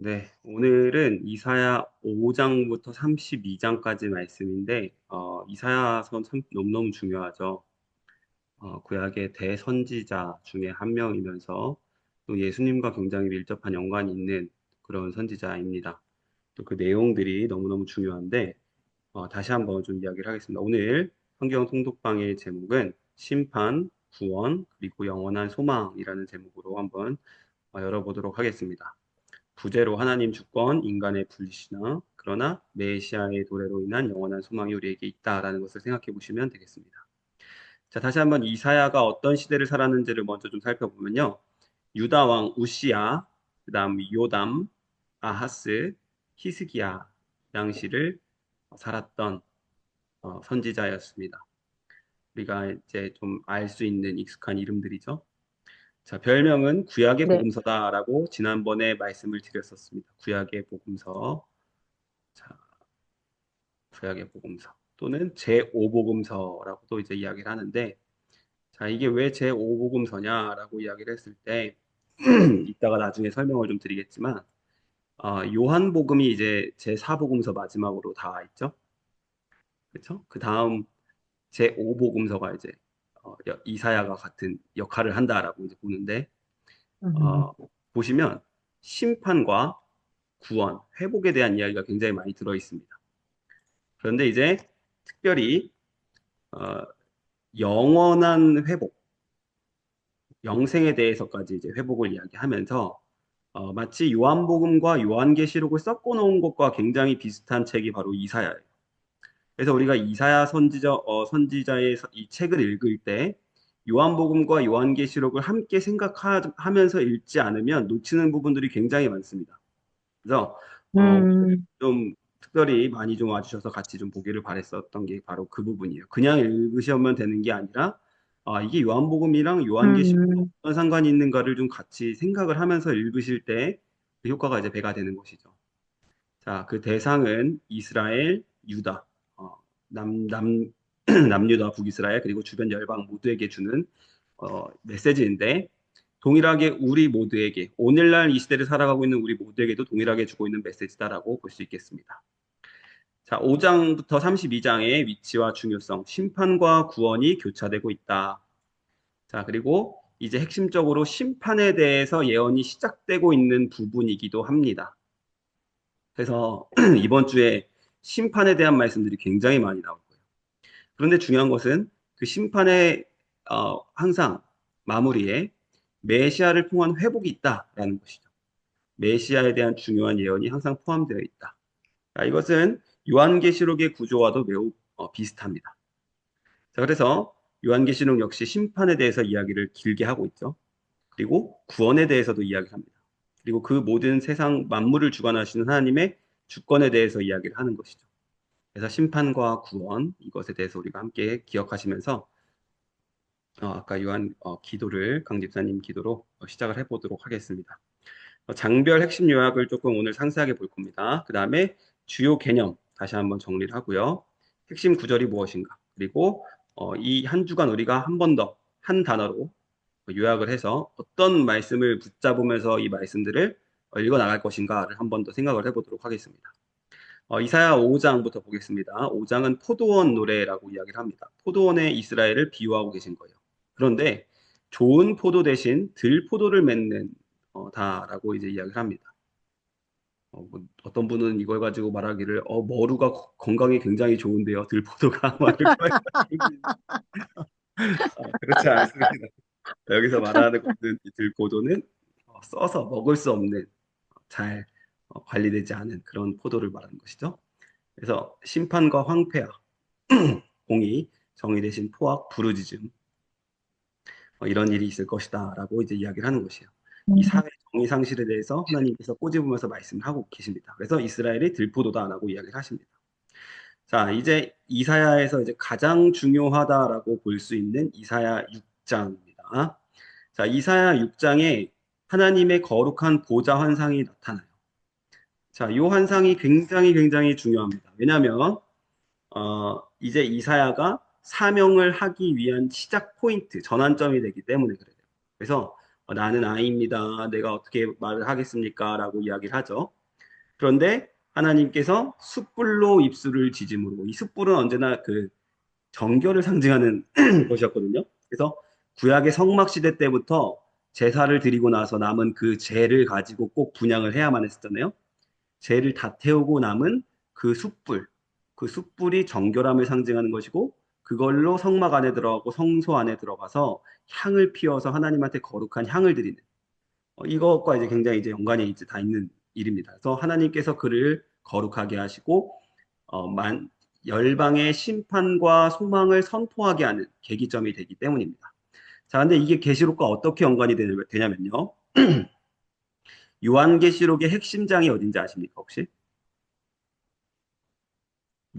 네, 오늘은 이사야 5장부터 32장까지 말씀인데, 이사야서 참 너무너무 중요하죠. 구약의 대선지자 중에 한 명이면서 또 예수님과 굉장히 밀접한 연관이 있는 그런 선지자입니다. 또 그 내용들이 너무너무 중요한데, 다시 한번 좀 이야기를 하겠습니다. 오늘 성경 통독방의 제목은 심판, 구원, 그리고 영원한 소망이라는 제목으로 한번 열어보도록 하겠습니다. 부재로 하나님 주권, 인간의 불신앙, 그러나 메시아의 도래로 인한 영원한 소망이 우리에게 있다라는 것을 생각해 보시면 되겠습니다. 자, 다시 한번 이사야가 어떤 시대를 살았는지를 먼저 좀 살펴보면요. 유다 왕 우시야, 그다음 요담, 아하스, 히스기야 당시를 살았던 선지자였습니다. 우리가 이제 좀 알 수 있는 익숙한 이름들이죠. 자, 별명은 구약의 네. 복음서다라고 지난번에 말씀을 드렸었습니다. 구약의 복음서. 자, 구약의 복음서 또는 제5복음서라고도 이제 이야기를 하는데, 자, 이게 왜 제5복음서냐라고 이야기를 했을 때 이따가 나중에 설명을 좀 드리겠지만, 요한복음이 이제 제4복음서 마지막으로 다 있죠. 그렇죠? 그 다음 제5복음서가 이제 이사야가 같은 역할을 한다라고 이제 보는데, 음, 어, 보시면 심판과 구원, 회복에 대한 이야기가 굉장히 많이 들어 있습니다. 그런데 이제 특별히 어, 영원한 회복, 영생에 대해서까지 이제 회복을 이야기하면서 마치 요한복음과 요한계시록을 섞어 놓은 것과 굉장히 비슷한 책이 바로 이사야예요. 그래서 우리가 이사야 선지자의 이 책을 읽을 때 요한복음과 요한계시록을 함께 생각하면서 읽지 않으면 놓치는 부분들이 굉장히 많습니다. 그래서 음, 좀 특별히 많이 좀 와주셔서 같이 좀 보기를 바랬었던 게 바로 그 부분이에요. 그냥 읽으시면 되는 게 아니라 이게 요한복음이랑 요한계시록 음, 어떤 상관이 있는가를 좀 같이 생각을 하면서 읽으실 때 그 효과가 이제 배가 되는 것이죠. 자, 그 대상은 이스라엘, 유다, 남유다, 북이스라엘 그리고 주변 열방 모두에게 주는 메시지인데 동일하게 우리 모두에게 오늘날 이 시대를 살아가고 있는 우리 모두에게도 동일하게 주고 있는 메시지다라고 볼 수 있겠습니다. 자, 5장부터 32장의 위치와 중요성, 심판과 구원이 교차되고 있다. 자, 그리고 이제 핵심적으로 심판에 대해서 예언이 시작되고 있는 부분이기도 합니다. 그래서 이번 주에 심판에 대한 말씀들이 굉장히 많이 나올 거예요. 그런데 중요한 것은 그 심판의 항상 마무리에 메시아를 통한 회복이 있다라는 것이죠. 메시아에 대한 중요한 예언이 항상 포함되어 있다. 자, 이것은 요한계시록의 구조와도 매우 비슷합니다. 자, 그래서 요한계시록 역시 심판에 대해서 이야기를 길게 하고 있죠. 그리고 구원에 대해서도 이야기합니다. 그리고 그 모든 세상 만물을 주관하시는 하나님의 주권에 대해서 이야기를 하는 것이죠. 그래서 심판과 구원 이것에 대해서 우리가 함께 기억하시면서 아까 요한 기도를 강 집사님 기도로 시작을 해보도록 하겠습니다. 장별 핵심 요약을 조금 오늘 상세하게 볼 겁니다. 그 다음에 주요 개념 다시 한번 정리를 하고요. 핵심 구절이 무엇인가? 그리고 이 한 주간 우리가 한 번 더 한 단어로 요약을 해서 어떤 말씀을 붙잡으면서 이 말씀들을 읽어 나갈 것인가를 한 번 더 생각을 해보도록 하겠습니다. 이사야 5장부터 보겠습니다. 5장은 포도원 노래라고 이야기를 합니다. 포도원에 이스라엘을 비유하고 계신 거예요. 그런데 좋은 포도 대신 들포도를 맺는 다라고 이제 이야기를 합니다. 어떤 분은 이걸 가지고 말하기를 머루가 건강에 굉장히 좋은데요. 들포도가 말을 그렇지 않습니다. 여기서 말하는 것은 이 들포도는 써서 먹을 수 없는 잘 관리되지 않은 그런 포도를 말하는 것이죠. 그래서 심판과 황폐화, 공의, 정의 대신 포악, 부르짖음 이런 일이 있을 것이다라고 이제 이야기를 하는 것이에요. 이 음, 사회 정의 상실에 대해서 하나님께서 꼬집으면서 말씀을 하고 계십니다. 그래서 이스라엘이 들포도다라고 이야기를 하십니다. 자, 이제 이사야에서 이제 가장 중요하다라고 볼 수 있는 이사야 6장입니다. 자, 이사야 6장에 하나님의 거룩한 보좌 환상이 나타나요. 자, 이 환상이 굉장히 중요합니다. 왜냐하면 이제 이사야가 사명을 하기 위한 시작 포인트, 전환점이 되기 때문에 그래요. 그래서 나는 아이입니다. 내가 어떻게 말을 하겠습니까? 라고 이야기를 하죠. 그런데 하나님께서 숯불로 입술을 지짐으로, 이 숯불은 언제나 그 정결을 상징하는 것이었거든요. 그래서 구약의 성막 시대 때부터 제사를 드리고 나서 남은 그 재를 가지고 꼭 분향을 해야만 했었잖아요. 재를 다 태우고 남은 그 숯불, 그 숯불이 정결함을 상징하는 것이고, 그걸로 성막 안에 들어가고 성소 안에 들어가서 향을 피워서 하나님한테 거룩한 향을 드리는, 이것과 이제 굉장히 이제 연관이 이제 다 있는 일입니다. 그래서 하나님께서 그를 거룩하게 하시고, 열방의 심판과 소망을 선포하게 하는 계기점이 되기 때문입니다. 자, 근데 이게 계시록과 어떻게 연관이 되냐면요. 요한계시록의 핵심장이 어딘지 아십니까, 혹시?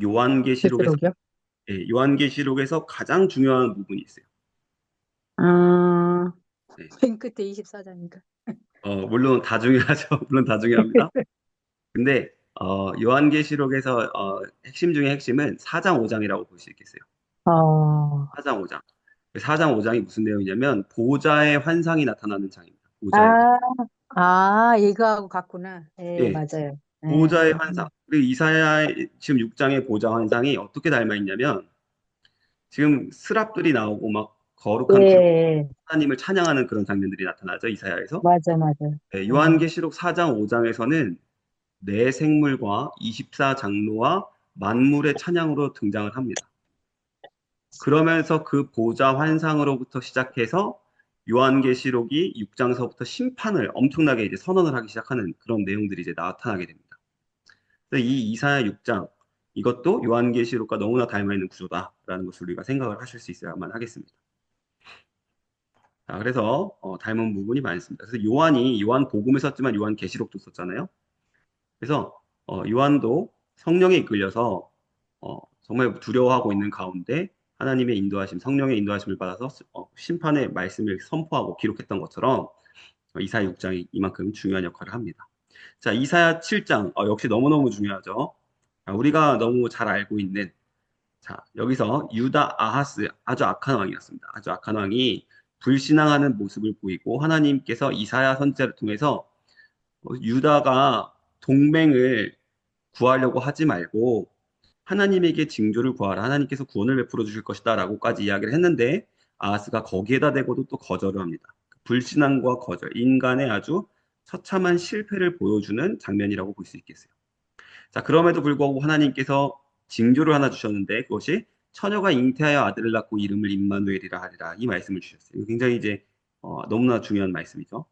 요한계시록에서, 계시록이요? 요한계시록에서 가장 중요한 부분이 있어요. 아, 네. 맨 끝에 24장인가? 물론 다 중요하죠. 물론 다 중요합니다. 근데 요한계시록에서 핵심 중에 핵심은 4장 5장이라고 볼 수 있겠어요. 어, 4장 5장. 4장 5장이 무슨 내용이냐면 보좌의 환상이 나타나는 장입니다. 보좌의 환상. 아, 이거하고 같구나. 예, 예, 맞아요. 예, 보좌의 환상. 그리고 이사야 지금 6장의 보좌 환상이 어떻게 닮아 있냐면 지금 스랍들이 나오고 막 예, 거룩한 예. 하나님을 찬양하는 그런 장면들이 나타나죠. 이사야에서. 맞아, 맞아. 예, 예. 요한계시록 4장 5장에서는 내 생물과 24장로와 만물의 찬양으로 등장을 합니다. 그러면서 그 보좌 환상으로부터 시작해서 요한계시록이 6장서부터 심판을 엄청나게 이제 선언을 하기 시작하는 그런 내용들이 이제 나타나게 됩니다. 그래서 이 이사야 6장 이것도 요한계시록과 너무나 닮아 있는 구조다라는 것을 우리가 생각을 하실 수 있어야만 하겠습니다. 자, 그래서 닮은 부분이 많습니다. 그래서 요한이 요한 복음을 썼지만 요한 계시록도 썼잖아요. 그래서 요한도 성령에 이끌려서 정말 두려워하고 있는 가운데 하나님의 인도하심, 성령의 인도하심을 받아서 심판의 말씀을 선포하고 기록했던 것처럼 이사야 6장이 이만큼 중요한 역할을 합니다. 자, 이사야 7장 역시 너무너무 중요하죠. 자, 우리가 너무 잘 알고 있는 자, 여기서 유다 아하스 아주 악한 왕이었습니다. 아주 악한 왕이 불신앙하는 모습을 보이고 하나님께서 이사야 선지자를 통해서 유다가 동맹을 구하려고 하지 말고 하나님에게 징조를 구하라. 하나님께서 구원을 베풀어 주실 것이다. 라고까지 이야기를 했는데 아하스가 거기에다 대고도 또 거절을 합니다. 불신앙과 거절, 인간의 아주 처참한 실패를 보여주는 장면이라고 볼 수 있겠어요. 자, 그럼에도 불구하고 하나님께서 징조를 하나 주셨는데 그것이 처녀가 잉태하여 아들을 낳고 이름을 임마누엘이라 하리라. 이 말씀을 주셨어요. 이거 굉장히 이제 너무나 중요한 말씀이죠.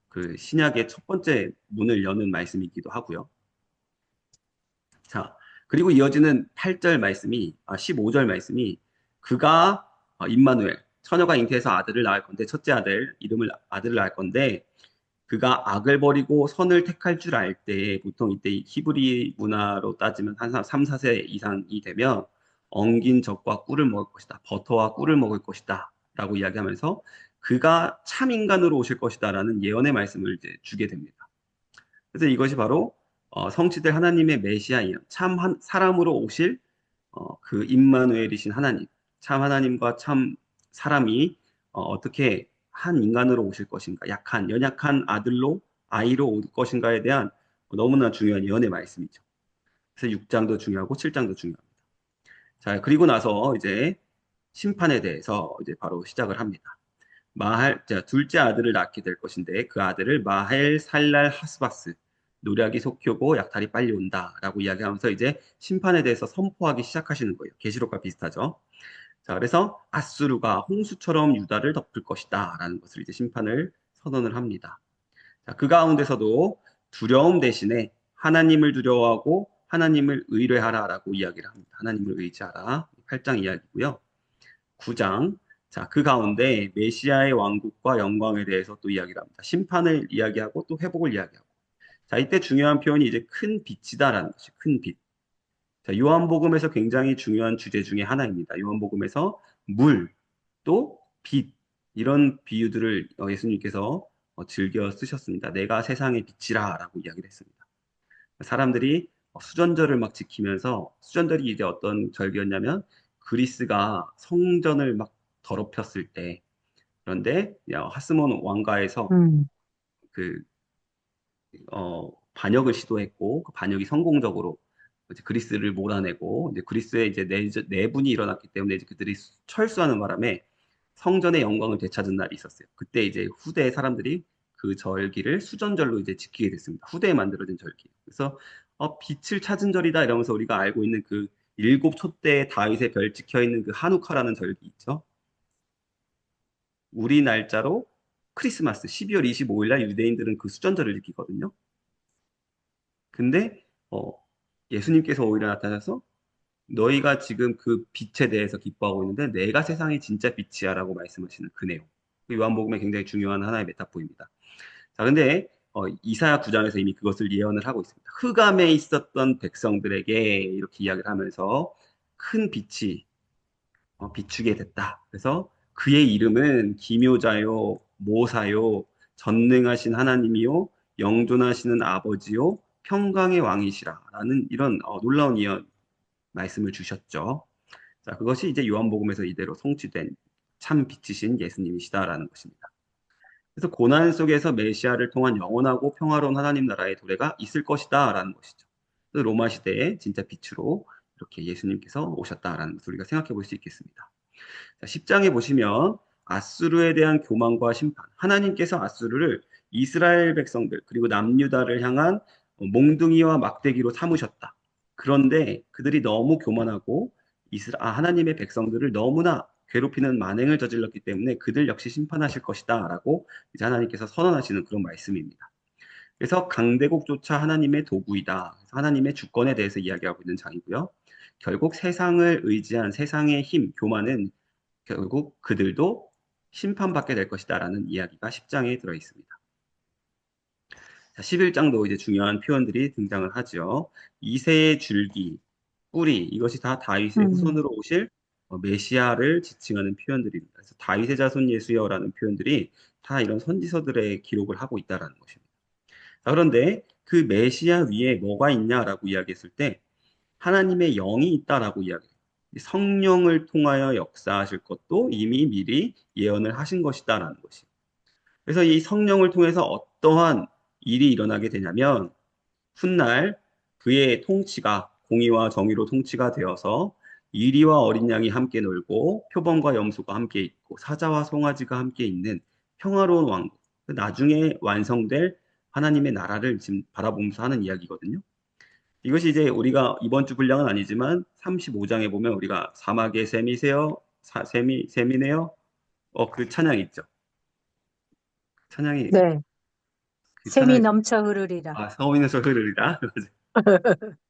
그 신약의 첫 번째 문을 여는 말씀이기도 하고요. 자, 그리고 이어지는 8절 말씀이, 15절 말씀이, 그가, 임마누엘, 처녀가 잉태해서 아들을 낳을 건데, 첫째 아들, 아들을 낳을 건데, 그가 악을 버리고 선을 택할 줄 알 때, 보통 이때 히브리 문화로 따지면 한 3, 4세 이상이 되면, 엉긴 젖과 꿀을 먹을 것이다. 버터와 꿀을 먹을 것이다. 라고 이야기하면서, 그가 참 인간으로 오실 것이다. 라는 예언의 말씀을 이제 주게 됩니다. 그래서 이것이 바로 성취될 하나님의 메시아이요. 사람으로 오실 그 임마누엘이신 하나님, 참 하나님과 참 사람이 떻게 한 인간으로 오실 것인가, 약한 연약한 아이로 올 것인가에 대한 너무나 중요한 예언의 말씀이죠. 그래서 6장도 중요하고 7장도 중요합니다. 자, 그리고 나서 이제 심판에 대해서 이제 바로 시작을 합니다. 자, 둘째 아들을 낳게 될 것인데 그 아들을 마헬 살랄 하스바스 노략이 속효고 약탈이 빨리 온다라고 이야기하면서 이제 심판에 대해서 선포하기 시작하시는 거예요. 계시록과 비슷하죠. 자, 그래서 아수르가 홍수처럼 유다를 덮을 것이다라는 것을 이제 심판을 선언을 합니다. 자, 그 가운데서도 두려움 대신에 하나님을 두려워하고 하나님을 의뢰하라라고 이야기를 합니다. 하나님을 의지하라. 8장 이야기고요. 9장. 자, 그 가운데 메시아의 왕국과 영광에 대해서 또 이야기를 합니다. 심판을 이야기하고 또 회복을 이야기하고. 자, 이때 중요한 표현이 이제 큰 빛이다라는 것이 큰 빛. 자, 요한복음에서 굉장히 중요한 주제 중에 하나입니다. 요한복음에서 물, 또 빛, 이런 비유들을 예수님께서 즐겨 쓰셨습니다. 내가 세상의 빛이라 라고 이야기를 했습니다. 사람들이 수전절을 막 지키면서 수전절이 이제 어떤 절기였냐면 그리스가 성전을 막 더럽혔을 때 그런데 하스몬 왕가에서 음, 그 반역을 시도했고 그 반역이 성공적으로 이제 그리스를 몰아내고 이제 그리스에 이제 내분이 일어났기 때문에 이제 그들이 철수하는 바람에 성전의 영광을 되찾은 날이 있었어요. 그때 이제 후대 사람들이 그 절기를 수전절로 이제 지키게 됐습니다. 후대에 만들어진 절기. 그래서 빛을 찾은 절이다 이러면서 우리가 알고 있는 그 일곱 촛대에 다윗의 별 찍혀 있는 그 한우카라는 절기 있죠. 우리 날짜로 크리스마스 12월 25일 날 유대인들은 그 수전절을 지키거든요. 근데 예수님께서 오히려 나타나서 너희가 지금 그 빛에 대해서 기뻐하고 있는데 내가 세상의 진짜 빛이야라고 말씀하시는 그 내용. 그 요한복음의 굉장히 중요한 하나의 메타포입니다. 자, 근데 이사야 9장에서 이미 그것을 예언을 하고 있습니다. 흑암에 있었던 백성들에게 이렇게 이야기를 하면서 큰 빛이 비추게 됐다. 그래서 그의 이름은 기묘자요, 모사요, 전능하신 하나님이요, 영존하시는 아버지요, 평강의 왕이시라라는 이런 놀라운 예언 말씀을 주셨죠. 자, 그것이 이제 요한복음에서 이대로 성취된 참 빛이신 예수님이시다라는 것입니다. 그래서 고난 속에서 메시아를 통한 영원하고 평화로운 하나님 나라의 도래가 있을 것이다라는 것이죠. 그래서 로마 시대에 진짜 빛으로 이렇게 예수님께서 오셨다라는 것을 우리가 생각해 볼 수 있겠습니다. 자, 10장에 보시면 아수르에 대한 교만과 심판, 하나님께서 아수르를 이스라엘 백성들 그리고 남유다를 향한 몽둥이와 막대기로 삼으셨다. 그런데 그들이 너무 교만하고 하나님의 백성들을 너무나 괴롭히는 만행을 저질렀기 때문에 그들 역시 심판하실 것이다라고 이제 하나님께서 선언하시는 그런 말씀입니다. 그래서 강대국조차 하나님의 도구이다. 하나님의 주권에 대해서 이야기하고 있는 장이고요. 결국 세상을 의지한 세상의 힘, 교만은 결국 그들도 심판받게 될 것이다라는 이야기가 10장에 들어 있습니다. 자, 11장도 이제 중요한 표현들이 등장을 하죠. 이새의 줄기, 뿌리, 이것이 다 다윗의 음, 후손으로 오실 메시아를 지칭하는 표현들입니다. 그래서 다윗의 자손 예수여라는 표현들이 다 이런 선지서들의 기록을 하고 있다라는 것입니다. 자, 그런데 그 메시아 위에 뭐가 있냐라고 이야기했을 때 하나님의 영이 있다라고 이야기해요. 성령을 통하여 역사하실 것도 이미 미리 예언을 하신 것이다라는 것이. 그래서 이 성령을 통해서 어떠한 일이 일어나게 되냐면 훗날 그의 통치가 공의와 정의로 통치가 되어서 이리와 어린 양이 함께 놀고 표범과 염소가 함께 있고 사자와 송아지가 함께 있는 평화로운 왕국. 나중에 완성될 하나님의 나라를 지금 바라보면서 하는 이야기거든요. 이것이 이제 우리가 이번 주 분량은 아니지만 35장에 보면 우리가 사막의 샘이세요, 샘이네요. 그 찬양 있죠. 찬양이 네. 그 샘이 찬양이 넘쳐 흐르리라. 성인에서 흐르리라.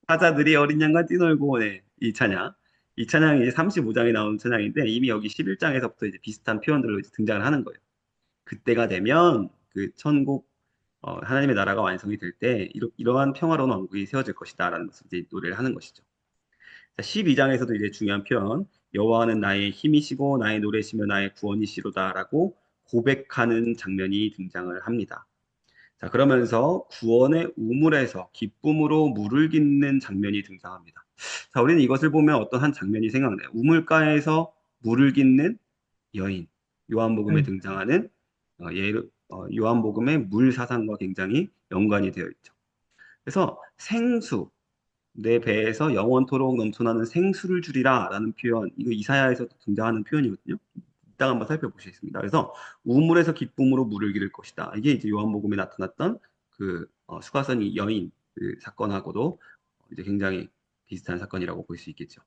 사자들이 어린 양과 뛰놀고 네, 이 찬양. 이 찬양이 이제 35장에 나오는 찬양인데 이미 여기 11장에서부터 이제 비슷한 표현들로 이제 등장을 하는 거예요. 그때가 되면 그 천국 하나님의 나라가 완성이 될 때 이러한 평화로운 왕국이 세워질 것이다라는 것을 이제 노래를 하는 것이죠. 자, 12장에서도 이제 중요한 표현, 여호와는 나의 힘이시고 나의 노래시며 나의 구원이시로다라고 고백하는 장면이 등장을 합니다. 자, 그러면서 구원의 우물에서 기쁨으로 물을 깃는 장면이 등장합니다. 자, 우리는 이것을 보면 어떤 한 장면이 생각나요. 우물가에서 물을 깃는 여인, 요한복음에 음, 등장하는 요한복음의 물 사상과 굉장히 연관이 되어 있죠. 그래서 생수, 내 배에서 영원토록 넘쳐나는 생수를 주리라라는 표현, 이거 이사야에서도 등장하는 표현이거든요. 이따가 한번 살펴보시겠습니다. 그래서 우물에서 기쁨으로 물을 기를 것이다. 이게 이제 요한복음에 나타났던 그 수가성이 여인 그 사건하고도 이제 굉장히 비슷한 사건이라고 볼 수 있겠죠.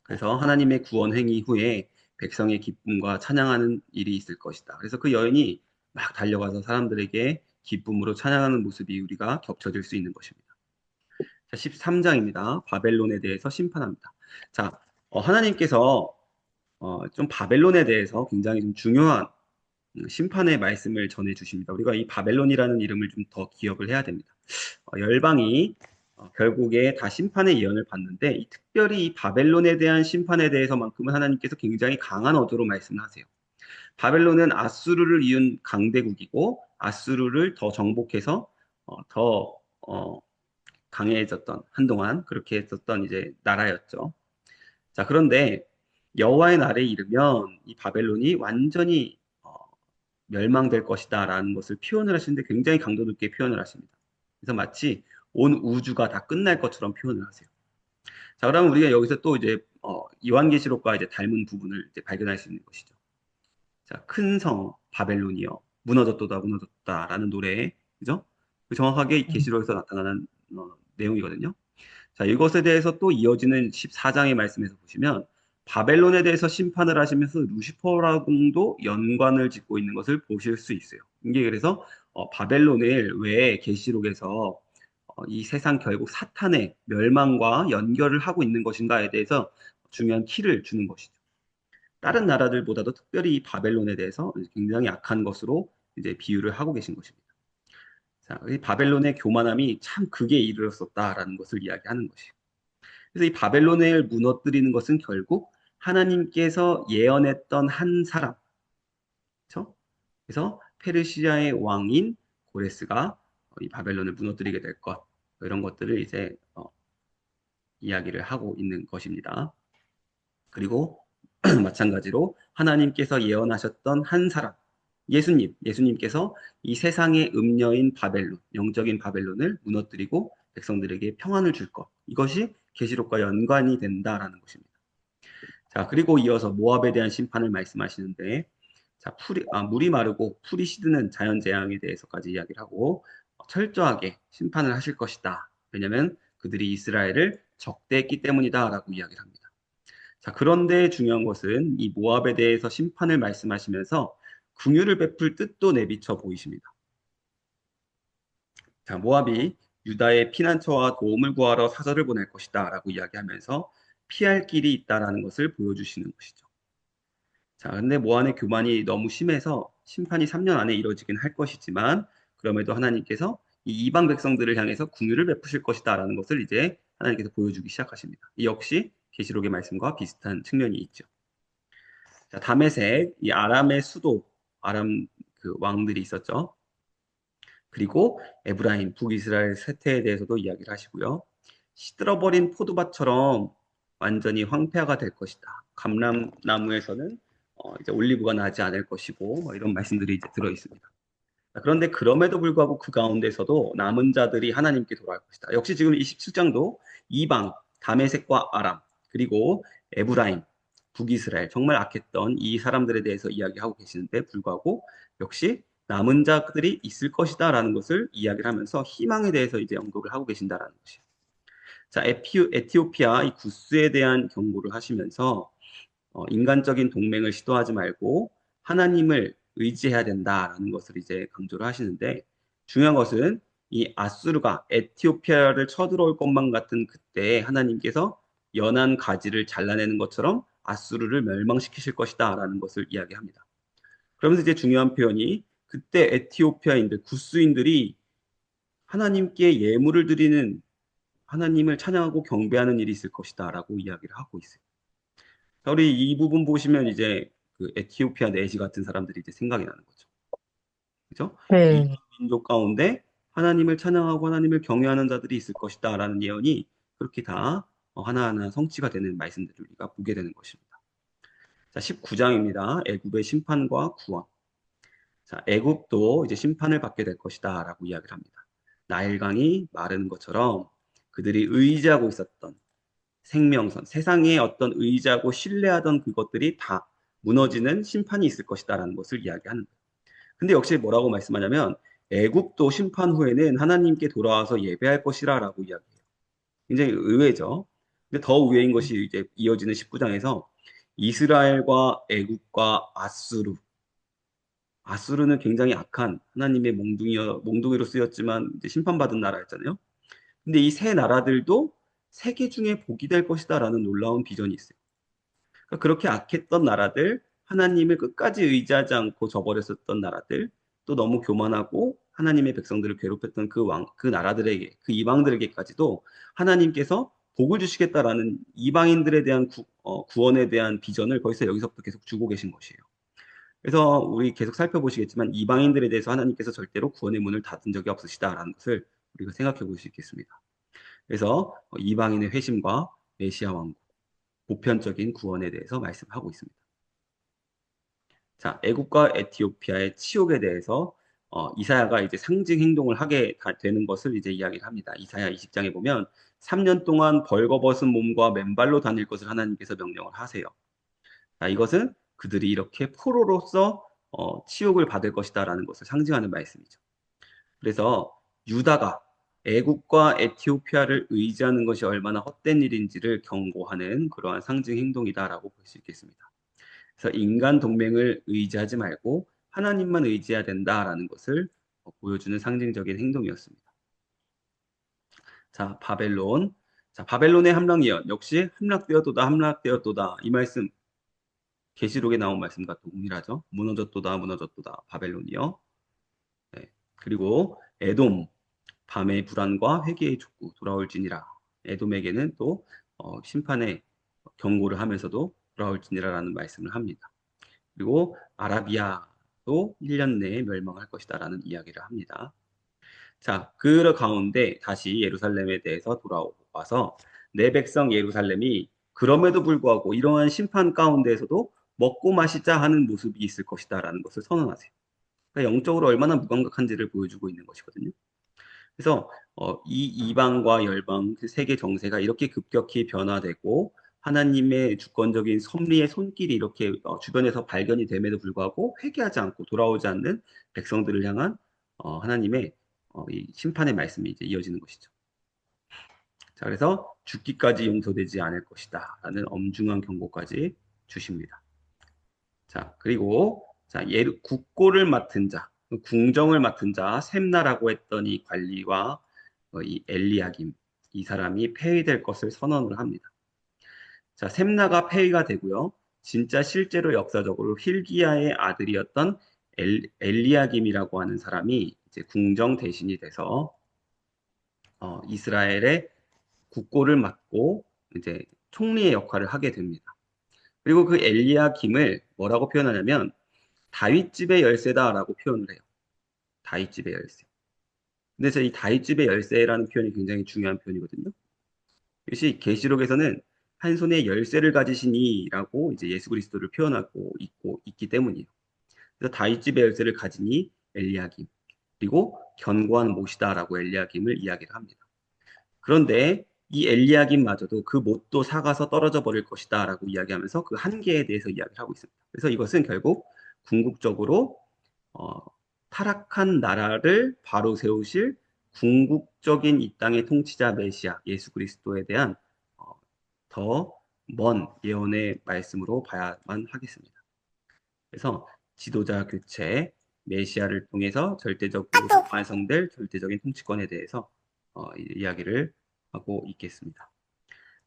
그래서 하나님의 구원 행위 후에 백성의 기쁨과 찬양하는 일이 있을 것이다. 그래서 그 여인이 막 달려가서 사람들에게 기쁨으로 찬양하는 모습이 우리가 겹쳐질 수 있는 것입니다. 자, 13장입니다. 바벨론에 대해서 심판합니다. 자, 하나님께서 좀 바벨론에 대해서 굉장히 좀 중요한 심판의 말씀을 전해 주십니다. 우리가 이 바벨론이라는 이름을 좀 더 기억을 해야 됩니다. 열방이 결국에 다 심판의 예언을 받는데 특별히 이 바벨론에 대한 심판에 대해서만큼은 하나님께서 굉장히 강한 어조로 말씀하세요. 바벨론은 아수르를 이은 강대국이고 아수르를 더 정복해서 더 강해졌던 한동안 그렇게 했었던 이제 나라였죠. 자, 그런데 여호와의 날에 이르면 이 바벨론이 완전히 멸망될 것이다라는 것을 표현을 하시는데 굉장히 강도 높게 표현을 하십니다. 그래서 마치 온 우주가 다 끝날 것처럼 표현을 하세요. 자, 그러면 우리가 여기서 또 이제 요한계시록과 이제 닮은 부분을 이제 발견할 수 있는 것이죠. 자, 큰 성 바벨론이여 무너졌도다 무너졌다라는 노래, 그죠? 정확하게 음. 계시록에서 나타나는 내용이거든요. 자, 이것에 대해서 또 이어지는 14장의 말씀에서 보시면 바벨론에 대해서 심판을 하시면서 루시퍼랑도 연관을 짓고 있는 것을 보실 수 있어요. 이게 그래서 바벨론을 왜 계시록에서 이 세상 결국 사탄의 멸망과 연결을 하고 있는 것인가에 대해서 중요한 키를 주는 것이죠. 다른 나라들보다도 특별히 이 바벨론에 대해서 굉장히 약한 것으로 이제 비유를 하고 계신 것입니다. 자, 이 바벨론의 교만함이 참 극에 이르렀었다라는 것을 이야기하는 것이에요. 그래서 이 바벨론을 무너뜨리는 것은 결국 하나님께서 예언했던 한 사람, 그렇죠? 그래서 페르시아의 왕인 고레스가 이 바벨론을 무너뜨리게 될 것, 이런 것들을 이제 이야기를 하고 있는 것입니다. 그리고 마찬가지로 하나님께서 예언하셨던 한 사람, 예수님께서 이 세상의 음녀인 바벨론, 영적인 바벨론을 무너뜨리고 백성들에게 평안을 줄 것. 이것이 계시록과 연관이 된다라는 것입니다. 자, 그리고 이어서 모압에 대한 심판을 말씀하시는데, 자, 물이 마르고 풀이 시드는 자연재앙에 대해서까지 이야기를 하고, 철저하게 심판을 하실 것이다. 왜냐하면 그들이 이스라엘을 적대했기 때문이다라고 이야기를 합니다. 자, 그런데 중요한 것은 이 모압에 대해서 심판을 말씀하시면서 긍휼을 베풀 뜻도 내비쳐 보이십니다. 자, 모압이 유다의 피난처와 도움을 구하러 사절을 보낼 것이다라고 이야기하면서 피할 길이 있다라는 것을 보여주시는 것이죠. 자, 근데 모압의 교만이 너무 심해서 심판이 3년 안에 이루어지긴 할 것이지만 그럼에도 하나님께서 이 이방 백성들을 향해서 긍휼을 베푸실 것이다라는 것을 이제 하나님께서 보여주기 시작하십니다. 이 역시 계시록의 말씀과 비슷한 측면이 있죠. 자, 다메섹, 이 아람의 수도, 아람 그 왕들이 있었죠. 그리고 에브라임, 북이스라엘 쇠퇴에 대해서도 이야기를 하시고요. 시들어버린 포도밭처럼 완전히 황폐화가 될 것이다. 감람나무에서는 이제 올리브가 나지 않을 것이고 뭐 이런 말씀들이 이제 들어 있습니다. 그런데 그럼에도 불구하고 그 가운데서도 남은 자들이 하나님께 돌아갈 것이다. 역시 지금 27장도 이방, 다메섹과 아람, 그리고 에브라임, 북이스라엘, 정말 악했던 이 사람들에 대해서 이야기하고 계시는데 불구하고 역시 남은 자들이 있을 것이다라는 것을 이야기를 하면서 희망에 대해서 이제 언급을 하고 계신다라는 것이에요. 자, 에티오피아 이 구스에 대한 경고를 하시면서 인간적인 동맹을 시도하지 말고 하나님을 의지해야 된다라는 것을 이제 강조를 하시는데 중요한 것은 이 아수르가 에티오피아를 쳐들어올 것만 같은 그때 하나님께서 연한 가지를 잘라내는 것처럼 아수르를 멸망시키실 것이다라는 것을 이야기합니다. 그러면서 이제 중요한 표현이 그때 에티오피아인들, 구스인들이 하나님께 예물을 드리는 하나님을 찬양하고 경배하는 일이 있을 것이다라고 이야기를 하고 있어요. 우리 이 부분 보시면 이제 그 에티오피아 내시 같은 사람들이 이제 생각이 나는 거죠. 그죠? 이방 네. 민족 가운데 하나님을 찬양하고 하나님을 경외하는 자들이 있을 것이다라는 예언이 그렇게 다 하나하나 성취가 되는 말씀들을 우리가 보게 되는 것입니다. 자, 19장입니다. 애굽의 심판과 구원. 자, 애굽도 이제 심판을 받게 될 것이다라고 이야기를 합니다. 나일강이 마르는 것처럼 그들이 의지하고 있었던 생명선, 세상에 어떤 의지하고 신뢰하던 그것들이 다 무너지는 심판이 있을 것이다라는 것을 이야기하는 거예요. 근데 역시 뭐라고 말씀하냐면 애굽도 심판 후에는 하나님께 돌아와서 예배할 것이라라고 이야기해요. 굉장히 의외죠. 근데 더 의외인 것이 이제 이어지는 19장에서 이스라엘과 애굽과 아수르는 굉장히 악한 하나님의 몽둥이로 쓰였지만 이제 심판받은 나라였잖아요. 근데 이 세 나라들도 세계 중에 복이 될 것이다라는 놀라운 비전이 있어요. 그러니까 그렇게 악했던 나라들, 하나님을 끝까지 의지하지 않고 저버렸었던 나라들, 또 너무 교만하고 하나님의 백성들을 괴롭혔던 그 나라들에게, 그 이방들에게까지도 하나님께서 복을 주시겠다라는 이방인들에 대한 구원에 대한 비전을 벌써 여기서부터 계속 주고 계신 것이에요. 그래서 우리 계속 살펴보시겠지만 이방인들에 대해서 하나님께서 절대로 구원의 문을 닫은 적이 없으시다라는 것을 우리가 생각해 볼 수 있겠습니다. 그래서 이방인의 회심과 메시아 왕국, 보편적인 구원에 대해서 말씀하고 있습니다. 자, 애국과 에티오피아의 치욕에 대해서 이사야가 이제 상징 행동을 하게 되는 것을 이제 이야기를 합니다. 이사야 20장에 보면 3년 동안 벌거벗은 몸과 맨발로 다닐 것을 하나님께서 명령을 하세요. 자, 이것은 그들이 이렇게 포로로서 치욕을 받을 것이다라는 것을 상징하는 말씀이죠. 그래서 유다가 애국과 에티오피아를 의지하는 것이 얼마나 헛된 일인지를 경고하는 그러한 상징 행동이다라고 볼 수 있겠습니다. 그래서 인간 동맹을 의지하지 말고 하나님만 의지해야 된다라는 것을 보여주는 상징적인 행동이었습니다. 자, 바벨론. 자, 바벨론의 함락이여 역시 함락되었도다 함락되었도다. 이 말씀 계시록에 나온 말씀과 동일하죠. 무너졌도다 무너졌도다 바벨론이여. 네. 그리고 에돔 밤의 불안과 회개의 촉구 돌아올지니라. 에돔에게는 또 심판의 경고를 하면서도 돌아올지니라라는 말씀을 합니다. 그리고 아라비아도 1년 내에 멸망할 것이다라는 이야기를 합니다. 자, 그 가운데 다시 예루살렘에 대해서 돌아와서 내 백성 예루살렘이 그럼에도 불구하고 이러한 심판 가운데에서도 먹고 마시자 하는 모습이 있을 것이다라는 것을 선언하세요. 그러니까 영적으로 얼마나 무감각한지를 보여주고 있는 것이거든요. 그래서 이 이방과 열방, 그 세계 정세가 이렇게 급격히 변화되고 하나님의 주권적인 섭리의 손길이 이렇게 주변에서 발견이 됨에도 불구하고 회개하지 않고 돌아오지 않는 백성들을 향한 하나님의 이 심판의 말씀이 이제 이어지는 것이죠. 자, 그래서 죽기까지 용서되지 않을 것이다 라는 엄중한 경고까지 주십니다. 자, 그리고 자, 국고를 맡은 자, 궁정을 맡은 자, 셈나라고 했던 이 관리와 이 엘리야김, 이 사람이 폐위될 것을 선언을 합니다. 자, 셈나가 폐위가 되고요. 진짜 실제로 역사적으로 힐기야의 아들이었던 엘리야김이라고 하는 사람이 이제 궁정 대신이 돼서 이스라엘의 국고를 맡고 이제 총리의 역할을 하게 됩니다. 그리고 그 엘리야김을 뭐라고 표현하냐면 다윗집의 열쇠다라고 표현을 해요. 다윗집의 열쇠. 근데 이 다윗집의 열쇠라는 표현이 굉장히 중요한 표현이거든요. 이것이 계시록에서는 한 손에 열쇠를 가지시니라고 이제 예수 그리스도를 표현하고 있기 때문이에요. 그래서 다윗집의 열쇠를 가지니 엘리야김 그리고 견고한 못이다라고 엘리야김을 이야기를 합니다. 그런데 이 엘리야김마저도 그 못도 삭아서 떨어져 버릴 것이다라고 이야기하면서 그 한계에 대해서 이야기를 하고 있습니다. 그래서 이것은 결국 궁극적으로 어, 타락한 나라를 바로 세우실 궁극적인 이 땅의 통치자 메시아 예수 그리스도에 대한 더 먼 예언의 말씀으로 봐야만 하겠습니다. 그래서 지도자 교체, 메시아를 통해서 절대적으로 완성될 절대적인 통치권에 대해서 이야기를 하고 있겠습니다.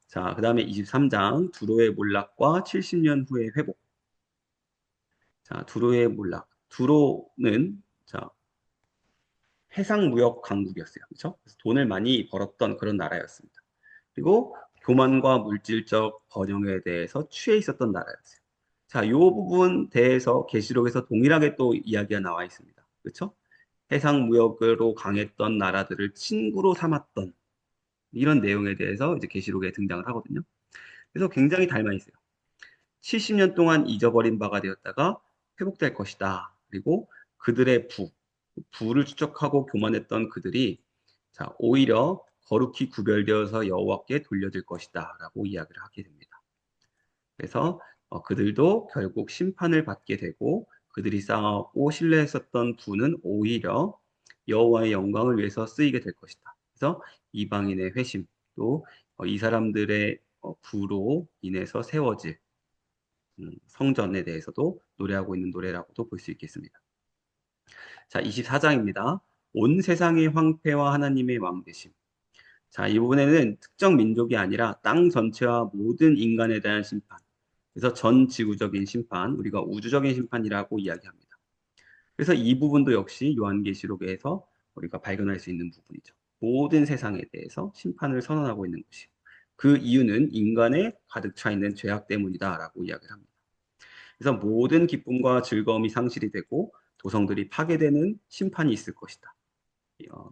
자, 그 다음에 23장 두로의 몰락과 70년 후의 회복. 자, 두로의 몰락. 두로는 자, 해상무역 강국이었어요. 그렇죠? 그래서 돈을 많이 벌었던 그런 나라였습니다. 그리고 교만과 물질적 번영에 대해서 취해 있었던 나라였어요. 자, 이 부분 대해서 계시록에서 동일하게 또 이야기가 나와 있습니다. 그렇죠? 해상무역으로 강했던 나라들을 친구로 삼았던 이런 내용에 대해서 이제 계시록에 등장을 하거든요. 그래서 굉장히 닮아 있어요. 70년 동안 잊어버린 바가 되었다가 회복될 것이다. 그리고 그들의 부를 추적하고 교만했던 그들이 자, 오히려 거룩히 구별되어서 여호와께 돌려질 것이다라고 이야기를 하게 됩니다. 그래서 그들도 결국 심판을 받게 되고 그들이 쌓았고 신뢰했었던 부는 오히려 여호와의 영광을 위해서 쓰이게 될 것이다. 그래서 이방인의 회심 또 이 사람들의 부로 인해서 세워질 성전에 대해서도 노래하고 있는 노래라고도 볼 수 있겠습니다. 자, 24장입니다. 온 세상의 황폐와 하나님의 왕되심. 자, 이 부분에는 특정 민족이 아니라 땅 전체와 모든 인간에 대한 심판. 그래서 전 지구적인 심판, 우리가 우주적인 심판이라고 이야기합니다. 그래서 이 부분도 역시 요한계시록에서 우리가 발견할 수 있는 부분이죠. 모든 세상에 대해서 심판을 선언하고 있는 것이요. 그 이유는 인간에 가득 차 있는 죄악 때문이다라고 이야기를 합니다. 그래서 모든 기쁨과 즐거움이 상실이 되고 도성들이 파괴되는 심판이 있을 것이다. 어,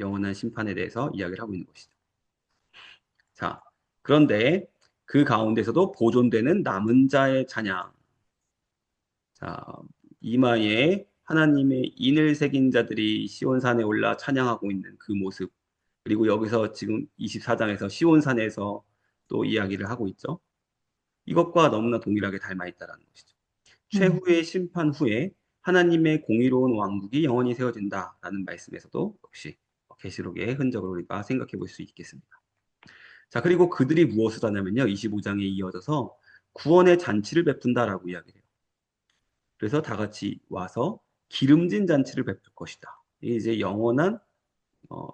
영원한 심판에 대해서 이야기를 하고 있는 것이죠. 자, 그런데 그 가운데서도 보존되는 남은 자의 찬양. 자, 이마에 하나님의 인을 새긴 자들이 시온산에 올라 찬양하고 있는 그 모습. 그리고 여기서 지금 24장에서 시온산에서 또 이야기를 하고 있죠. 이것과 너무나 동일하게 닮아 있다라는 것이죠. 음, 최후의 심판 후에 하나님의 공의로운 왕국이 영원히 세워진다라는 말씀에서도 역시 계시록의 흔적을 우리가 생각해 볼 수 있겠습니다. 자, 그리고 그들이 무엇을 하냐면요. 25장에 이어져서 구원의 잔치를 베푼다라고 이야기해요. 그래서 다 같이 와서 기름진 잔치를 베풀 것이다. 이게 이제 영원한 어,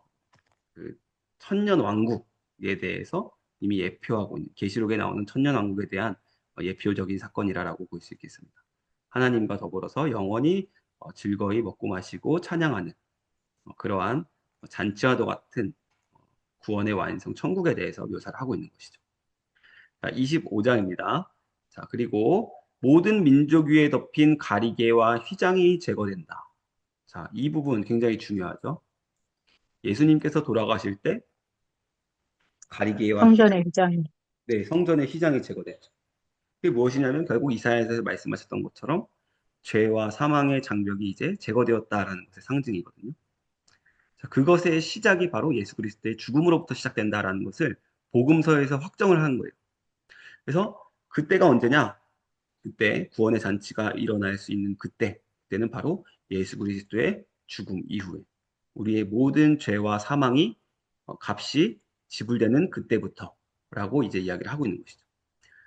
그 천년 왕국에 대해서 이미 예표하고 있는 계시록에 나오는 천년 왕국에 대한 예표적인 사건이라고 볼 수 있겠습니다. 하나님과 더불어서 영원히 즐거이 먹고 마시고 찬양하는 그러한 잔치와도 같은 구원의 완성 천국에 대해서 묘사를 하고 있는 것이죠. 자, 25장입니다. 자, 그리고 모든 민족 위에 덮인 가리개와 휘장이 제거된다. 자, 이 부분 굉장히 중요하죠. 예수님께서 돌아가실 때 가리개와 성전의 휘장이. 네, 성전의 휘장이 제거됐죠. 그게 무엇이냐면 결국 이사야에서 말씀하셨던 것처럼 죄와 사망의 장벽이 이제 제거되었다라는 것의 상징이거든요. 자, 그것의 시작이 바로 예수 그리스도의 죽음으로부터 시작된다라는 것을 복음서에서 확정을 한 거예요. 그래서 그때가 언제냐? 그때 구원의 잔치가 일어날 수 있는 그때는 바로 예수 그리스도의 죽음 이후에 우리의 모든 죄와 사망이 값이 지불되는 그때부터라고 이제 이야기를 하고 있는 것이죠.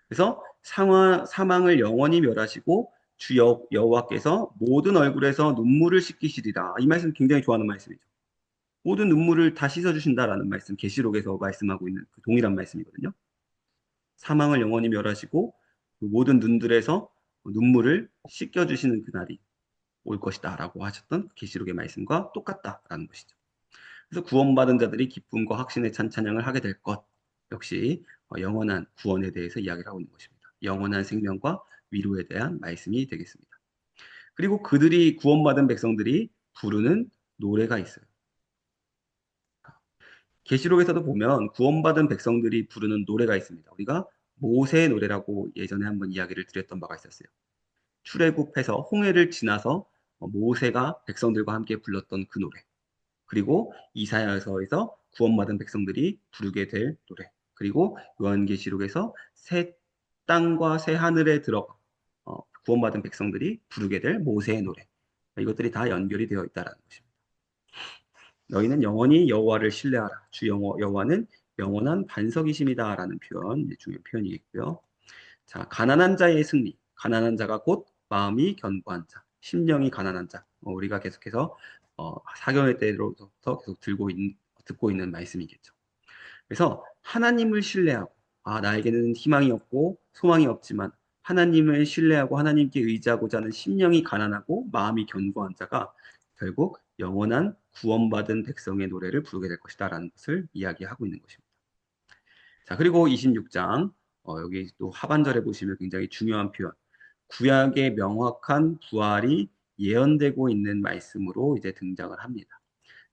그래서 사망을 영원히 멸하시고 주 여호와께서 모든 얼굴에서 눈물을 씻기시리라. 이 말씀 굉장히 좋아하는 말씀이죠. 모든 눈물을 다 씻어주신다라는 말씀, 계시록에서 말씀하고 있는 그 동일한 말씀이거든요. 사망을 영원히 멸하시고 그 모든 눈들에서 눈물을 씻겨주시는 그날이 올 것이다라고 하셨던 계시록의 말씀과 똑같다라는 것이죠. 그래서 구원받은 자들이 기쁨과 확신의 찬양을 하게 될 것 역시 영원한 구원에 대해서 이야기를 하고 있는 것입니다. 영원한 생명과 위로에 대한 말씀이 되겠습니다. 그리고 그들이 구원받은 백성들이 부르는 노래가 있어요. 계시록에서도 보면 구원받은 백성들이 부르는 노래가 있습니다. 우리가 모세의 노래라고 예전에 한번 이야기를 드렸던 바가 있었어요. 출애굽해서 홍해를 지나서 모세가 백성들과 함께 불렀던 그 노래. 그리고 이사야서에서 구원받은 백성들이 부르게 될 노래. 그리고 요한계시록에서 새 땅과 새 하늘에 들어가 구원받은 백성들이 부르게 될 모세의 노래. 이것들이 다 연결이 되어 있다는 것입니다. 너희는 영원히 여호와를 신뢰하라. 주 여호와는 영원한 반석이심이다라는 표현, 중요한 표현이겠고요. 자, 가난한 자의 승리. 가난한 자가 곧 마음이 견고한 자, 심령이 가난한 자. 우리가 계속해서 사경의 때로부터 계속 듣고 있는 말씀이겠죠. 그래서 하나님을 신뢰하고, 나에게는 희망이 없고 소망이 없지만 하나님을 신뢰하고 하나님께 의지하고자 하는 심령이 가난하고 마음이 견고한 자가 결국 영원한 구원받은 백성의 노래를 부르게 될 것이다라는 것을 이야기하고 있는 것입니다. 자, 그리고 26장, 여기 또 하반절에 보시면 굉장히 중요한 표현, 구약의 명확한 부활이 예언되고 있는 말씀으로 이제 등장을 합니다.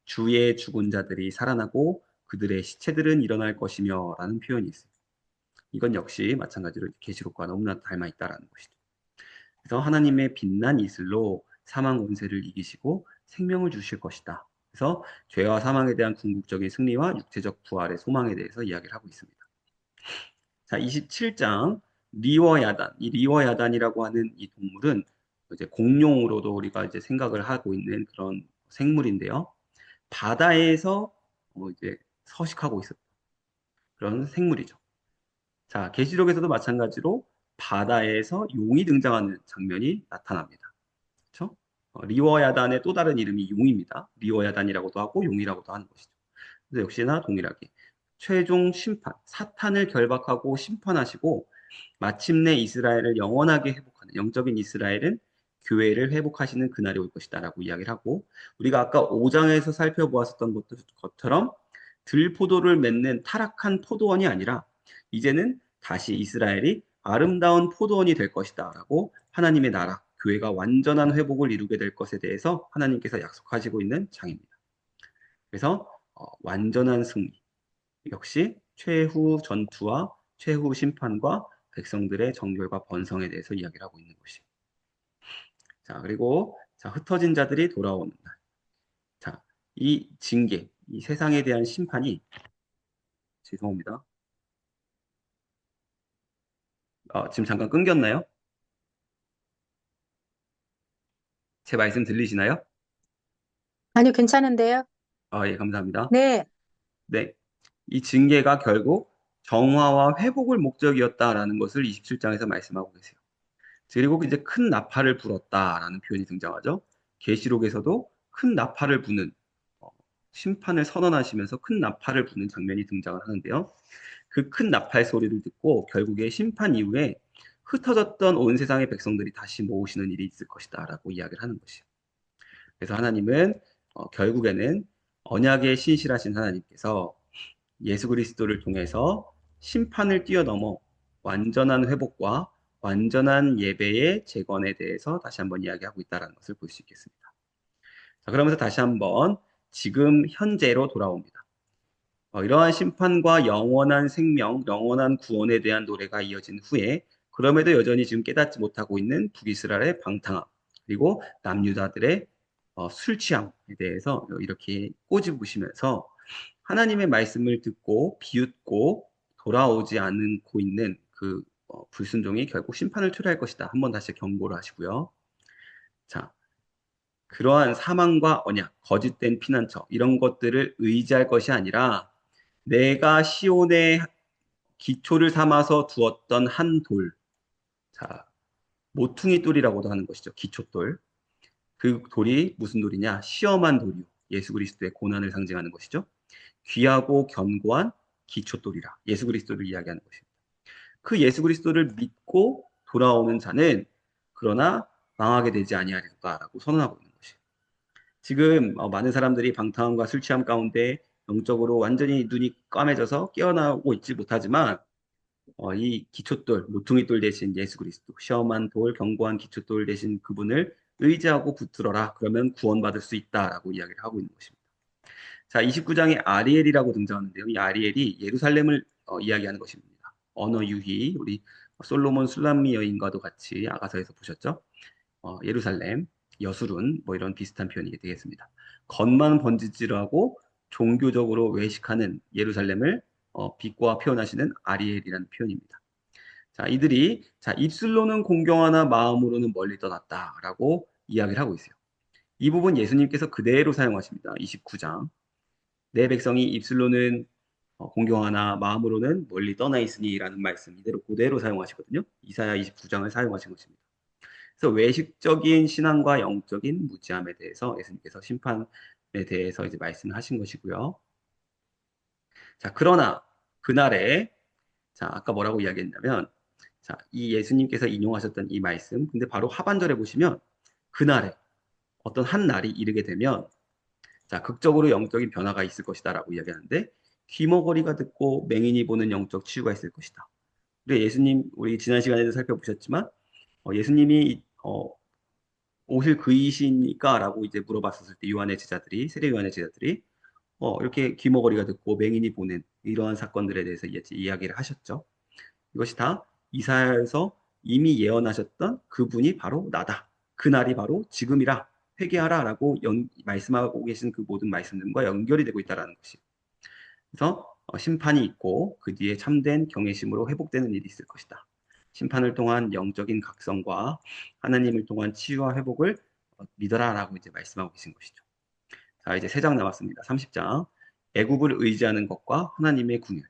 주의 죽은 자들이 살아나고 그들의 시체들은 일어날 것이며 라는 표현이 있습니다. 이건 역시 마찬가지로 계시록과 너무나 닮아 있다라는 것이죠. 그래서 하나님의 빛난 이슬로 사망 권세를 이기시고 생명을 주실 것이다. 그래서 죄와 사망에 대한 궁극적인 승리와 육체적 부활의 소망에 대해서 이야기를 하고 있습니다. 자, 27장 리워야단. 이 리워야단이라고 하는 이 동물은 이제 공룡으로도 우리가 이제 생각을 하고 있는 그런 생물인데요. 바다에서 이제 서식하고 있었던 그런 생물이죠. 자, 계시록에서도 마찬가지로 바다에서 용이 등장하는 장면이 나타납니다. 그렇죠? 리워야단의 또 다른 이름이 용입니다. 리워야단이라고도 하고 용이라고도 하는 것이죠. 그래서 역시나 동일하게 최종 심판, 사탄을 결박하고 심판하시고 마침내 이스라엘을 영원하게 회복하는 영적인 이스라엘은 교회를 회복하시는 그날이 올 것이다라고 이야기를 하고 우리가 아까 5장에서 살펴보았었던 것처럼 들포도를 맺는 타락한 포도원이 아니라 이제는 다시 이스라엘이 아름다운 포도원이 될 것이다라고 하나님의 나라, 교회가 완전한 회복을 이루게 될 것에 대해서 하나님께서 약속하시고 있는 장입니다. 그래서 완전한 승리, 역시 최후 전투와 최후 심판과 백성들의 정결과 번성에 대해서 이야기를 하고 있는 것이. 자, 그리고 자, 흩어진 자들이 돌아오는 날. 자, 이 징계, 이 세상에 대한 심판이 죄송합니다. 지금 잠깐 끊겼나요? 제 말씀 들리시나요? 아니요, 괜찮은데요? 예, 감사합니다. 네. 네. 이 징계가 결국 정화와 회복을 목적이었다라는 것을 27장에서 말씀하고 계세요. 그리고 이제 큰 나팔을 불었다라는 표현이 등장하죠. 계시록에서도 큰 나팔을 부는 어, 심판을 선언하시면서 큰 나팔을 부는 장면이 등장을 하는데요. 그 큰 나팔 소리를 듣고 결국에 심판 이후에 흩어졌던 온 세상의 백성들이 다시 모으시는 일이 있을 것이다라고 이야기를 하는 것이에요. 그래서 하나님은 결국에는 언약의 신실하신 하나님께서 예수 그리스도를 통해서 심판을 뛰어넘어 완전한 회복과 완전한 예배의 재건에 대해서 다시 한번 이야기하고 있다는 것을 볼 수 있겠습니다. 자, 그러면서 다시 한번 지금 현재로 돌아옵니다. 이러한 심판과 영원한 생명, 영원한 구원에 대한 노래가 이어진 후에 그럼에도 여전히 지금 깨닫지 못하고 있는 북이스라엘의 방탕함, 그리고 남유다들의 술 취함에 대해서 이렇게 꼬집으시면서 하나님의 말씀을 듣고 비웃고 돌아오지 않고 있는 그 불순종이 결국 심판을 초래할 것이다. 한번 다시 경고를 하시고요. 자, 그러한 사망과 언약, 거짓된 피난처 이런 것들을 의지할 것이 아니라 내가 시온의 기초를 삼아서 두었던 한 돌, 자, 모퉁이 돌이라고도 하는 것이죠. 기초돌. 그 돌이 무슨 돌이냐? 시험한 돌이요. 예수 그리스도의 고난을 상징하는 것이죠. 귀하고 견고한 기초돌이라. 예수 그리스도를 이야기하는 것입니다. 그 예수 그리스도를 믿고 돌아오는 자는 그러나 망하게 되지 아니하리라고 선언하고 있는 것이에요. 지금 많은 사람들이 방탕함과 술 취함 가운데 영적으로 완전히 눈이 까매져서 깨어나고 있지 못하지만 이 기초돌, 모퉁이돌 대신 예수 그리스도, 시험한 돌, 견고한 기초돌 대신 그분을 의지하고 붙들어라. 그러면 구원받을 수 있다라고 이야기를 하고 있는 것입니다. 자, 29장에 아리엘이라고 등장하는데요. 이 아리엘이 예루살렘을 이야기하는 것입니다. 언어 유희, 우리 솔로몬 술람미 여인과도 같이 아가서에서 보셨죠? 예루살렘, 여수룬, 뭐 이런 비슷한 표현이 되겠습니다. 겉만 번지르하고 종교적으로 외식하는 예루살렘을 비꼬아 표현하시는 아리엘이라는 표현입니다. 자, 이들이 자, 입술로는 공경하나 마음으로는 멀리 떠났다라고 이야기를 하고 있어요. 이 부분 예수님께서 그대로 사용하십니다. 29장. 내 백성이 입술로는 공경하나 마음으로는 멀리 떠나 있으니라는 말씀 이대로 그대로 사용하시거든요. 이사야 29장을 사용하신 것입니다. 그래서 외식적인 신앙과 영적인 무지함에 대해서 예수님께서 심판에 대해서 이제 말씀하신 것이고요. 자, 그러나 그날에 자, 아까 뭐라고 이야기했냐면 자, 이 예수님께서 인용하셨던 이 말씀 근데 바로 하반절에 보시면 그날에 어떤 한 날이 이르게 되면 자, 극적으로 영적인 변화가 있을 것이다라고 이야기하는데 귀머거리가 듣고 맹인이 보는 영적 치유가 있을 것이다. 우리 예수님 우리 지난 시간에도 살펴보셨지만 예수님이 오실 그이십니까라고 이제 물어봤었을 때 요한의 제자들이 세례 요한의 제자들이 이렇게 귀머거리가 듣고 맹인이 보는 이러한 사건들에 대해서 이제 이야기를 하셨죠. 이것이 다 이사야에서 이미 예언하셨던 그분이 바로 나다. 그 날이 바로 지금이라 회개하라라고 말씀하고 계신 그 모든 말씀들과 연결이 되고 있다라는 것이. 그래서 심판이 있고 그 뒤에 참된 경외심으로 회복되는 일이 있을 것이다. 심판을 통한 영적인 각성과 하나님을 통한 치유와 회복을 믿어라라고 이제 말씀하고 계신 것이죠. 자, 이제 세 장 남았습니다. 30장. 애굽을 의지하는 것과 하나님의 궁율.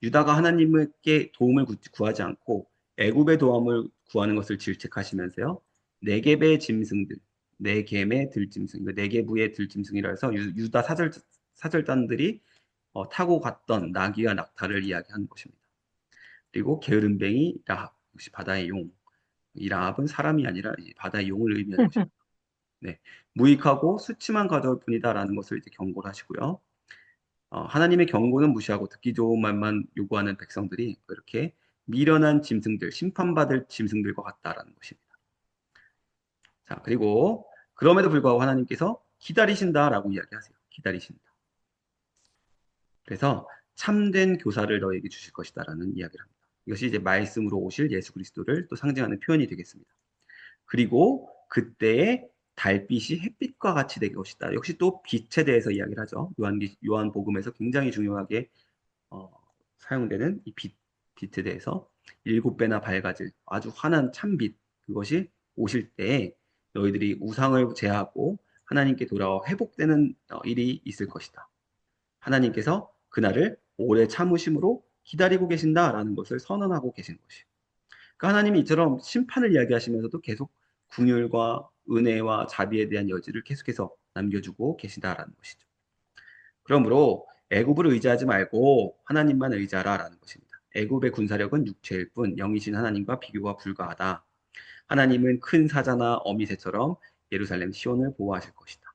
유다가 하나님께 도움을 구하지 않고 애굽의 도움을 구하는 것을 질책하시면서요. 네겝의 짐승들, 네겝의 들짐승, 네겝의 들짐승이라 해서 유다 사절단들이 타고 갔던 나귀와 낙타를 이야기하는 것입니다. 그리고 게으름뱅이 라합, 역시 바다의 용. 이 라합은 사람이 아니라 바다의 용을 의미하는 것입니다. 네, 무익하고 수치만 가져올 뿐이다라는 것을 이제 경고를 하시고요. 하나님의 경고는 무시하고 듣기 좋은 말만 요구하는 백성들이 이렇게 미련한 짐승들, 심판받을 짐승들과 같다라는 것입니다. 자, 그리고 그럼에도 불구하고 하나님께서 기다리신다라고 이야기하세요. 기다리신다. 그래서 참된 교사를 너에게 주실 것이다라는 이야기를 합니다. 이것이 이제 말씀으로 오실 예수 그리스도를 또 상징하는 표현이 되겠습니다. 그리고 그때의 달빛이 햇빛과 같이 될 것이다. 역시 또 빛에 대해서 이야기를 하죠. 요한복음에서 굉장히 중요하게 어, 사용되는 이 빛에 대해서 일곱 배나 밝아질 아주 환한 참빛 그것이 오실 때에 너희들이 우상을 제하고 하나님께 돌아와 회복되는 일이 있을 것이다. 하나님께서 그날을 오래 참으심으로 기다리고 계신다라는 것을 선언하고 계신 것이에요. 그러니까 하나님이 이처럼 심판을 이야기하시면서도 계속 긍휼과 은혜와 자비에 대한 여지를 계속해서 남겨주고 계시다라는 것이죠. 그러므로 애굽을 의지하지 말고 하나님만 의지하라라는 것입니다. 애굽의 군사력은 육체일 뿐 영이신 하나님과 비교가 불가하다. 하나님은 큰 사자나 어미새처럼 예루살렘 시온을 보호하실 것이다.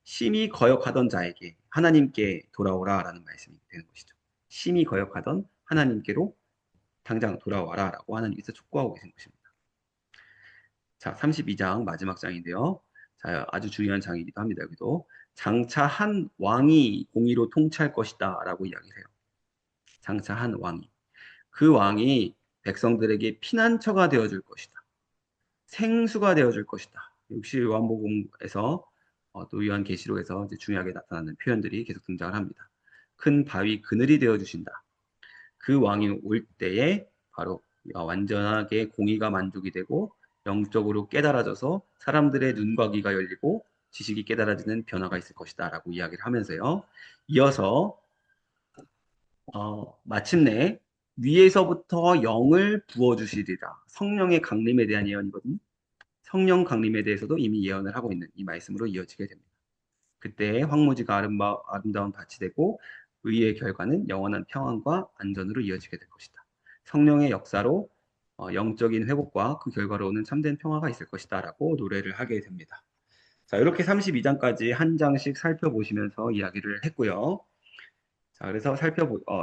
심히 거역하던 자에게 하나님께 돌아오라라는 말씀이 되는 것이죠. 심히 거역하던 하나님께로 당장 돌아와라라고 하나님께서 촉구하고 계신 것입니다. 자, 32장 마지막 장인데요. 자, 아주 중요한 장이기도 합니다. 여기도 장차 한 왕이 공의로 통치할 것이다라고 이야기를 해요. 장차 한 왕이. 그 왕이 백성들에게 피난처가 되어줄 것이다. 생수가 되어줄 것이다. 역시 요한복음에서 또 요한계시록에서 이제 중요하게 나타나는 표현들이 계속 등장을 합니다. 큰 바위 그늘이 되어주신다. 그 왕이 올 때에 바로 완전하게 공의가 만족이 되고 영적으로 깨달아져서 사람들의 눈과 귀가 열리고 지식이 깨달아지는 변화가 있을 것이다라고 이야기를 하면서요. 이어서 마침내 위에서부터 영을 부어주시리라. 성령의 강림에 대한 예언이거든요. 성령 강림에 대해서도 이미 예언을 하고 있는 이 말씀으로 이어지게 됩니다. 그때 황무지가 아름다운 밭이 되고 의의 결과는 영원한 평안과 안전으로 이어지게 될 것이다. 성령의 역사로 영적인 회복과 그 결과로 오는 참된 평화가 있을 것이다라고 노래를 하게 됩니다. 자, 이렇게 32장까지 한 장씩 살펴보시면서 이야기를 했고요. 자, 그래서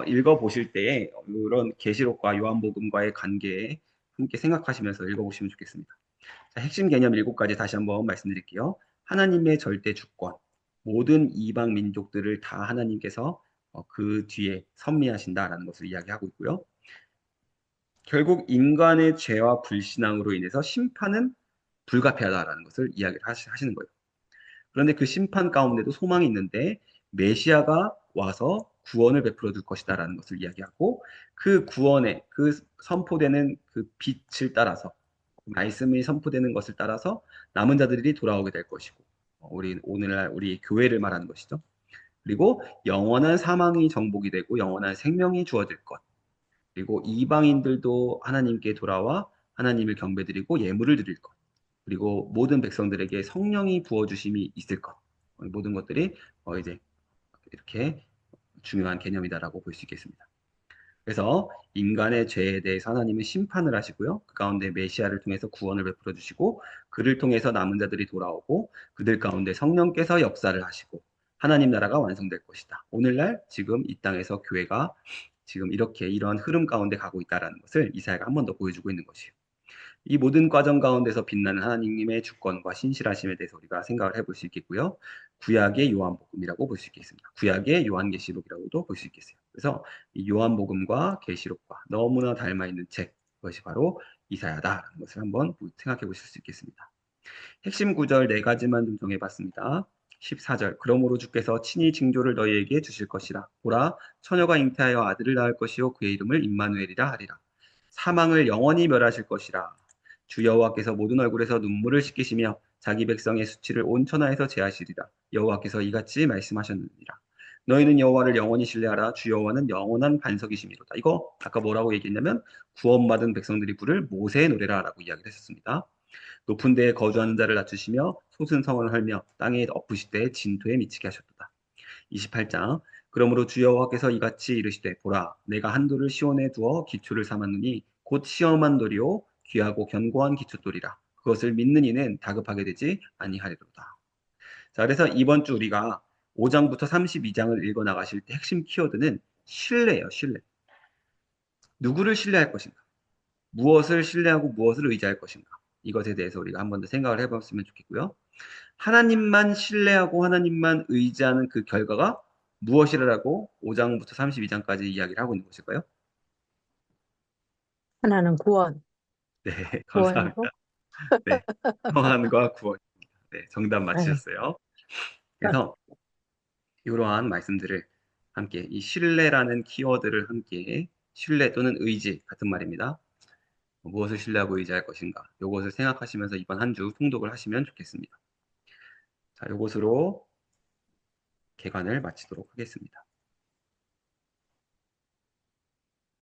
읽어보실 때에 이런 계시록과 요한복음과의 관계에 함께 생각하시면서 읽어보시면 좋겠습니다. 자, 핵심 개념 7가지 다시 한번 말씀드릴게요. 하나님의 절대 주권, 모든 이방 민족들을 다 하나님께서 그 뒤에 섭리하신다라는 것을 이야기하고 있고요. 결국 인간의 죄와 불신앙으로 인해서 심판은 불가피하다라는 것을 이야기를 하시는 거예요. 그런데 그 심판 가운데도 소망이 있는데 메시아가 와서 구원을 베풀어 줄 것이다라는 것을 이야기하고 그 구원에 그 선포되는 그 빛을 따라서 말씀이 선포되는 것을 따라서 남은 자들이 돌아오게 될 것이고 우리 오늘날 우리 교회를 말하는 것이죠. 그리고 영원한 사망이 정복이 되고 영원한 생명이 주어질 것. 그리고 이방인들도 하나님께 돌아와 하나님을 경배드리고 예물을 드릴 것. 그리고 모든 백성들에게 성령이 부어주심이 있을 것. 모든 것들이 이제 이렇게 중요한 개념이다라고 볼 수 있겠습니다. 그래서 인간의 죄에 대해서 하나님은 심판을 하시고요. 그 가운데 메시아를 통해서 구원을 베풀어 주시고 그를 통해서 남은 자들이 돌아오고 그들 가운데 성령께서 역사를 하시고 하나님 나라가 완성될 것이다. 오늘날 지금 이 땅에서 교회가 지금 이렇게 이러한 흐름 가운데 가고 있다는 것을 이사야가 한 번 더 보여주고 있는 것이에요. 이 모든 과정 가운데서 빛나는 하나님의 주권과 신실하심에 대해서 우리가 생각을 해볼 수 있겠고요. 구약의 요한복음이라고 볼 수 있겠습니다. 구약의 요한계시록이라고도 볼 수 있겠어요. 그래서 이 요한복음과 계시록과 너무나 닮아 있는 책, 그것이 바로 이사야다라는 것을 한번 생각해 보실 수 있겠습니다. 핵심 구절 4가지만 좀 정해봤습니다. 14절 그러므로 주께서 친히 징조를 너희에게 주실 것이라. 보라 처녀가 잉태하여 아들을 낳을 것이요 그의 이름을 임마누엘이라 하리라. 사망을 영원히 멸하실 것이라. 주 여호와께서 모든 얼굴에서 눈물을 씻기시며 자기 백성의 수치를 온 천하에서 제하시리라. 여호와께서 이같이 말씀하셨느니라. 너희는 여호와를 영원히 신뢰하라. 주 여호와는 영원한 반석이심이로다. 이거 아까 뭐라고 얘기했냐면 구원받은 백성들이 부를 모세의 노래라라고 이야기를 했었습니다. 높은 데에 거주하는 자를 낮추시며 솟은 성을 헐며 땅에 엎으실 때 진토에 미치게 하셨도다. 28장 그러므로 주 여호와께서 이같이 이르시되 보라 내가 한돌을 시온에 두어 기초를 삼았느니 곧 시험한 돌이요 귀하고 견고한 기초돌이라 그것을 믿는 이는 다급하게 되지 아니하리로다. 자, 그래서 이번 주 우리가 5장부터 32장을 읽어 나가실 때 핵심 키워드는 신뢰예요, 신뢰. 누구를 신뢰할 것인가? 무엇을 신뢰하고 무엇을 의지할 것인가? 이것에 대해서 우리가 한 번 더 생각을 해봤으면 좋겠고요. 하나님만 신뢰하고 하나님만 의지하는 그 결과가 무엇이라고 5장부터 32장까지 이야기를 하고 있는 것일까요? 하나는 구원, 네, 구원이고, 감사합니다. 네, 평안과 구원. 네, 정답 네. 맞히셨어요. 그래서 이러한 말씀들을 함께 이 신뢰라는 키워드를 함께 신뢰 또는 의지 같은 말입니다. 무엇을 신뢰하고 의지할 것인가? 이것을 생각하시면서 이번 한 주 통독을 하시면 좋겠습니다. 자, 이것으로 개관을 마치도록 하겠습니다.